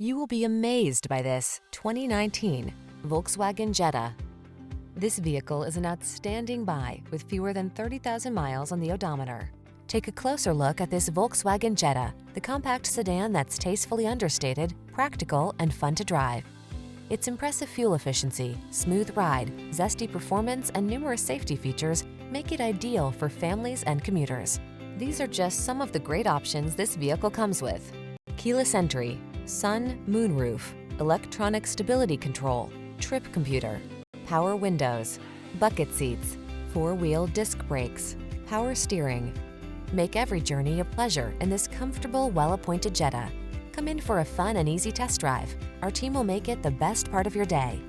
You will be amazed by this 2019 Volkswagen Jetta. This vehicle is an outstanding buy with fewer than 30,000 miles on the odometer. Take a closer look at this Volkswagen Jetta, the compact sedan that's tastefully understated, practical, and fun to drive. Its impressive fuel efficiency, smooth ride, zesty performance, and numerous safety features make it ideal for families and commuters. These are just some of the great options this vehicle comes with: keyless entry, sun, moonroof, electronic stability control, trip computer, power windows, bucket seats, four-wheel disc brakes, power steering. Make every journey a pleasure in this comfortable, well-appointed Jetta. Come in for a fun and easy test drive. Our team will make it the best part of your day.